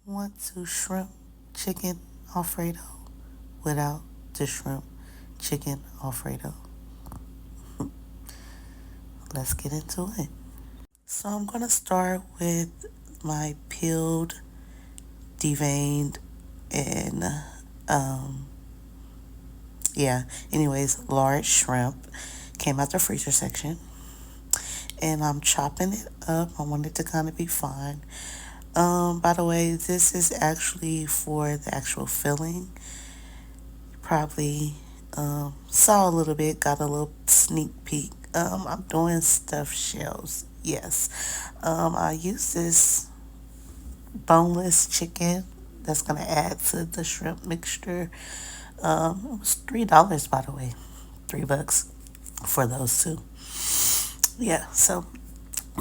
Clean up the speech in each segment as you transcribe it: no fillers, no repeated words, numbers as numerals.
Want to shrimp chicken Alfredo without the shrimp chicken Alfredo. Let's get into it. So I'm gonna start with my peeled, deveined, and um yeah. Anyways, large shrimp came out the freezer section, and I'm chopping it up. I want it to kind of be fine. By the way, this is actually for the actual filling. Probably saw a little bit, got a little sneak peek. I'm doing stuffed shells. Yes. I use this boneless chicken that's gonna add to the shrimp mixture. It was $3, by the way, $3 for those two. Yeah, so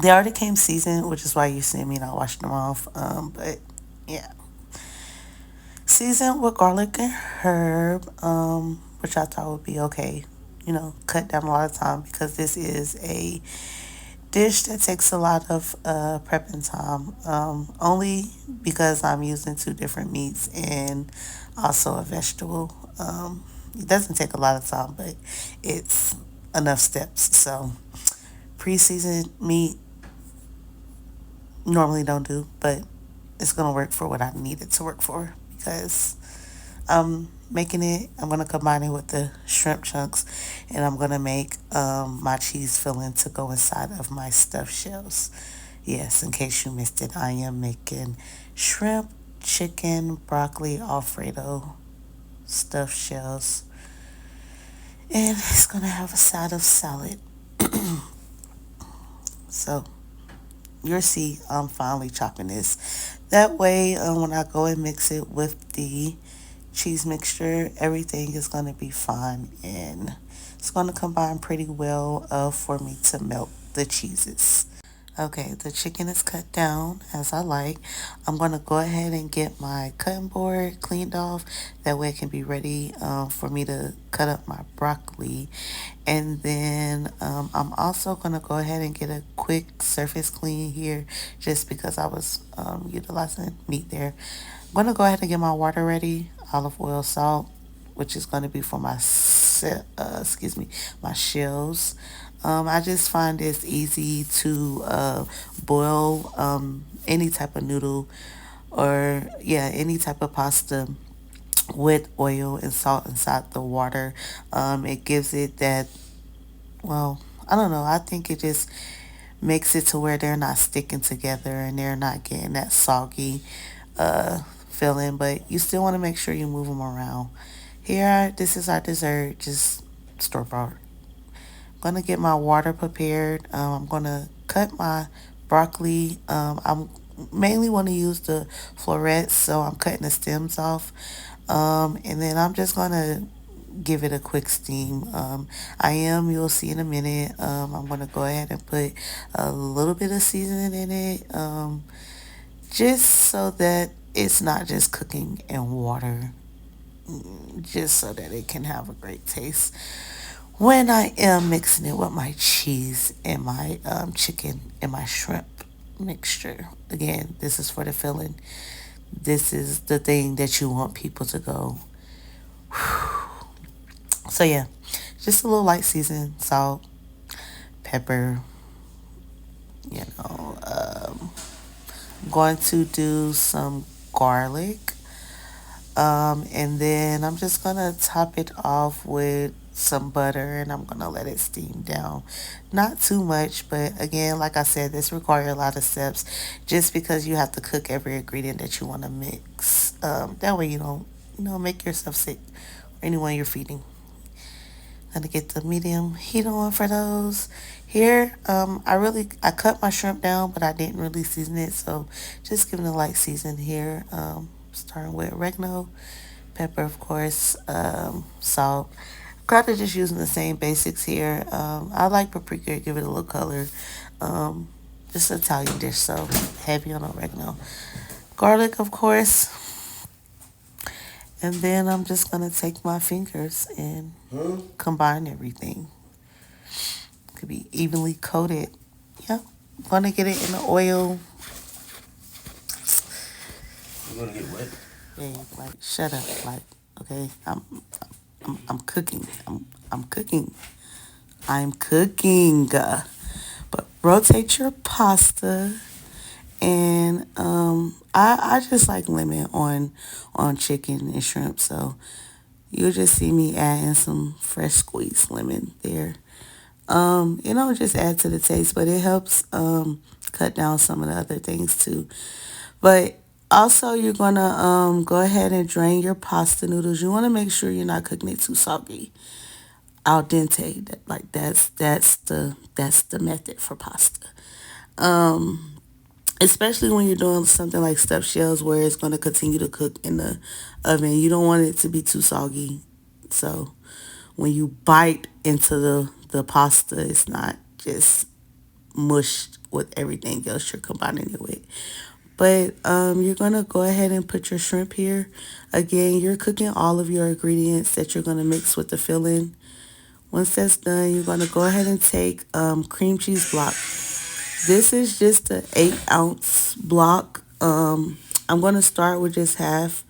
they already came seasoned, which is why you see me not washing them off. But yeah, seasoned with garlic and herb, which I thought would be okay. Cut down a lot of time because this is a dish that takes a lot of prepping time. Only because I'm using two different meats and also a vegetable. It doesn't take a lot of time, but it's enough steps. So pre-seasoned meat normally don't do, but it's gonna work for what I need it to work for because I'm making it. I'm gonna combine it with the shrimp chunks, and I'm gonna make my cheese filling to go inside of my stuffed shells. Yes, in case you missed it, I am making shrimp, chicken, broccoli, Alfredo stuffed shells, and it's gonna have a side of salad. So you'll see I'm finally chopping this. That way, when I go and mix it with the cheese mixture, everything is going to be fine and it's going to combine pretty well for me to melt the cheeses. Okay, the chicken is cut down as I like. I'm going to go ahead and get my cutting board cleaned off. That way it can be ready for me to cut up my broccoli. And then I'm also going to go ahead and get a quick surface clean here just because I was utilizing meat there. I'm going to go ahead and get my water ready, olive oil, salt, which is going to be for my my shells. I just find it's easy to boil any type of noodle or yeah, any type of pasta with oil and salt inside the water. It gives it that, well, I don't know. I think it just makes it to where they're not sticking together and they're not getting that soggy feeling, but you still want to make sure you move them around. Here, this is our dessert, just store bought. Gonna get my water prepared. I'm gonna cut my broccoli. I'm mainly want to use the florets, so I'm cutting the stems off. And then I'm just gonna give it a quick steam. You'll see in a minute. I'm gonna go ahead and put a little bit of seasoning in it, just so that it's not just cooking in water, just so that it can have a great taste when I am mixing it with my cheese and my chicken and my shrimp mixture. Again, this is for the filling. This is the thing that you want people to go. So yeah, just a little light season, salt, pepper. You know, I'm going to do some garlic, and then I'm just gonna top it off with some butter and I'm gonna let it steam down. Not too much, but again, like I said, this requires a lot of steps just because you have to cook every ingredient that you want to mix. That way you don't, make yourself sick or anyone you're feeding. Gonna get the medium heat on for those. Here, I cut my shrimp down, but I didn't really season it, so just giving a light season here. Starting with oregano, pepper, of course, salt. Kind of just using the same basics here. I like paprika, give it a little color. Um, just Italian dish, so heavy on oregano. Garlic, of course. And then I'm just gonna take my fingers and combine everything. Could be evenly coated. Yep. Gonna get it in the oil. gonna get what? Hey, like, shut up, like, okay. I'm cooking. I'm cooking. I'm cooking. But rotate your pasta, and I just like lemon on chicken and shrimp, so you'll just see me adding some fresh squeezed lemon there. Just add to the taste, but it helps cut down some of the other things too. But also, you're gonna go ahead and drain your pasta noodles. You want to make sure you're not cooking it too soggy, al dente. Like that's the method for pasta. Especially when you're doing something like stuffed shells, where it's gonna continue to cook in the oven. You don't want it to be too soggy. So when you bite into the pasta, it's not just mushed with everything else you're combining it with. But you're gonna go ahead and put your shrimp here. Again, you're cooking all of your ingredients that you're gonna mix with the filling. Once that's done, you're gonna go ahead and take cream cheese block. This is just an 8-ounce block. I'm gonna start with just half,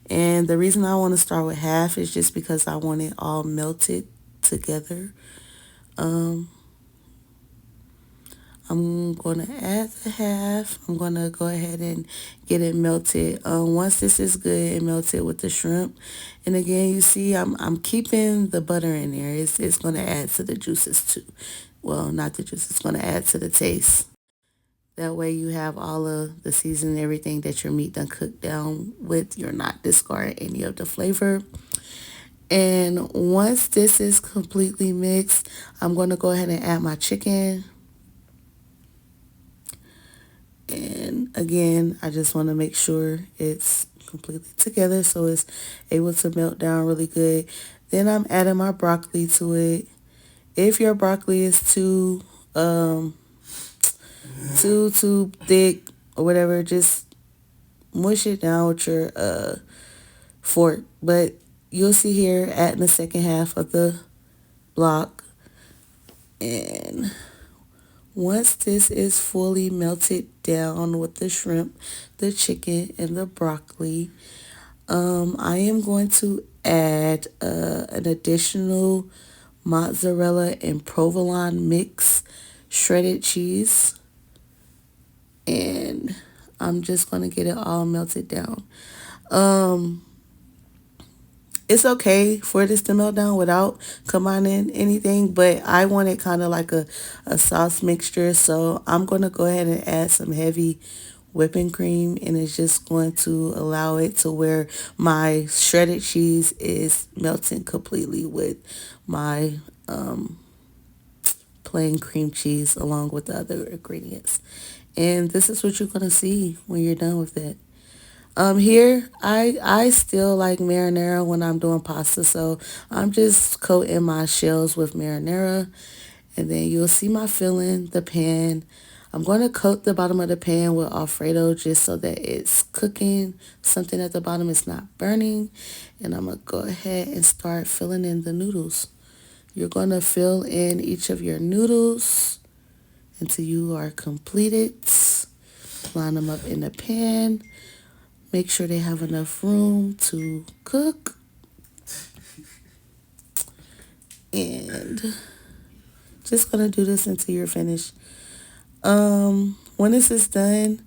and the reason I want to start with half is just because I want it all melted together. Um, I'm going to add the half. I'm going to go ahead and get it melted. Once this is good and melted with the shrimp, and again, you see, I'm keeping the butter in there. It's going to add to the juices too. Well, not the juice. It's going to add to the taste. That way, you have all of the seasoning, everything that your meat done cooked down with. You're not discarding any of the flavor. And once this is completely mixed, I'm going to go ahead and add my chicken. And again, I just want to make sure it's completely together so it's able to melt down really good. Then I'm adding my broccoli to it. If your broccoli is too thick or whatever, just mush it down with your fork. But you'll see here adding the second half of the block. And once this is fully melted down with the shrimp, the chicken, and the broccoli, I am going to add an additional mozzarella and provolone mix shredded cheese, and I'm just going to get it all melted down. Um, it's okay for this to melt down without combining anything, but I want it kind of like a sauce mixture. So I'm going to go ahead and add some heavy whipping cream, and it's just going to allow it to where my shredded cheese is melting completely with my plain cream cheese along with the other ingredients. And this is what you're going to see when you're done with it. Here I still like marinara when I'm doing pasta, so I'm just coating my shells with marinara, and then you'll see my filling the pan. I'm going to coat the bottom of the pan with Alfredo just so that it's cooking. Something at the bottom is not burning, and I'm going to go ahead and start filling in the noodles. You're going to fill in each of your noodles until you are completed. Line them up in the pan. Make sure they have enough room to cook. And just gonna do this until you're finished. When this is done,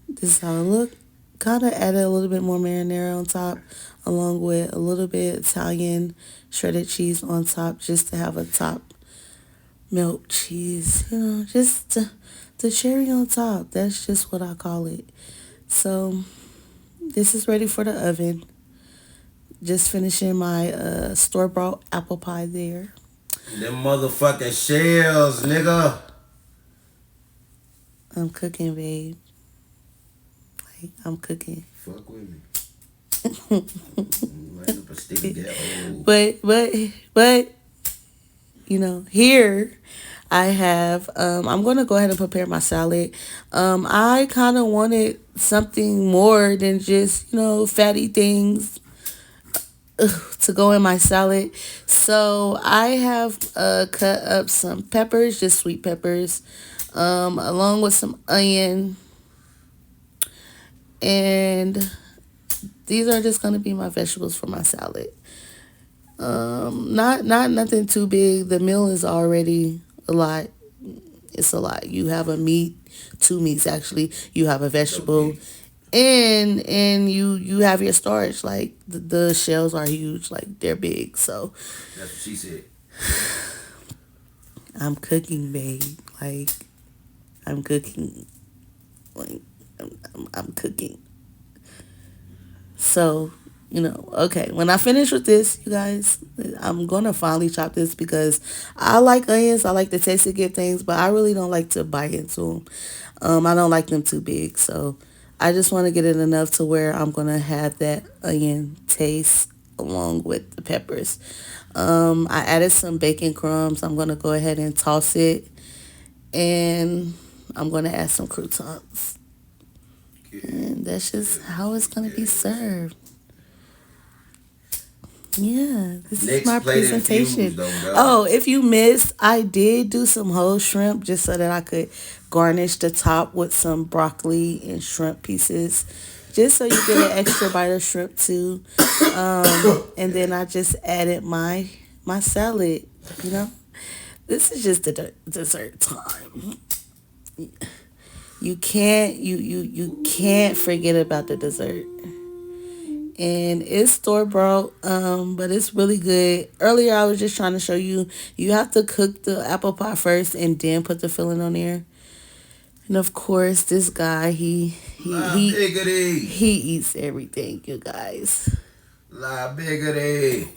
this is how it look. Kind of added a little bit more marinara on top, along with a little bit Italian shredded cheese on top, just to have a top milk cheese. Just the cherry on top. That's just what I call it. So this is ready for the oven. Just finishing my store-bought apple pie there. Them motherfucking shells, nigga. I'm cooking, babe. Like, I'm cooking. Fuck with me. Light up a stick of that old. But here I have I'm gonna go ahead and prepare my salad. I kind of wanted something more than just fatty things to go in my salad. So I have cut up some peppers, just sweet peppers, along with some onion, And these are just gonna be my vegetables for my salad. Not nothing too big. The meal is already a lot. It's a lot. You have a meat, two meats actually. You have a vegetable, Okay. and you have your starch. Like the shells are huge. Like they're big. So That's what she said. I'm cooking, babe. Like I'm cooking. Like I'm cooking. So, okay, when I finish with this, you guys, I'm going to finally chop this because I like onions. I like the taste of good things, but I really don't like to bite into them. I don't like them too big. So I just want to get it enough to where I'm going to have that onion taste along with the peppers. I added some bacon crumbs. I'm going to go ahead and toss it. And I'm going to add some croutons. Good. And that's just Good. how it's going to be Good. served. Yeah, this is Next my plate infused presentation. though, God. Oh, if you missed, I did do some whole shrimp just so that I could garnish the top with some broccoli and shrimp pieces, just so you get an extra bite of shrimp too. And then I just added my salad. You know, this is just the dessert time. You can't forget about the dessert. And it's store bought, but it's really good. Earlier, I was just trying to show you you have to cook the apple pie first and then put the filling on there. And of course, this guy La biggity. he eats everything, you guys. La biggity.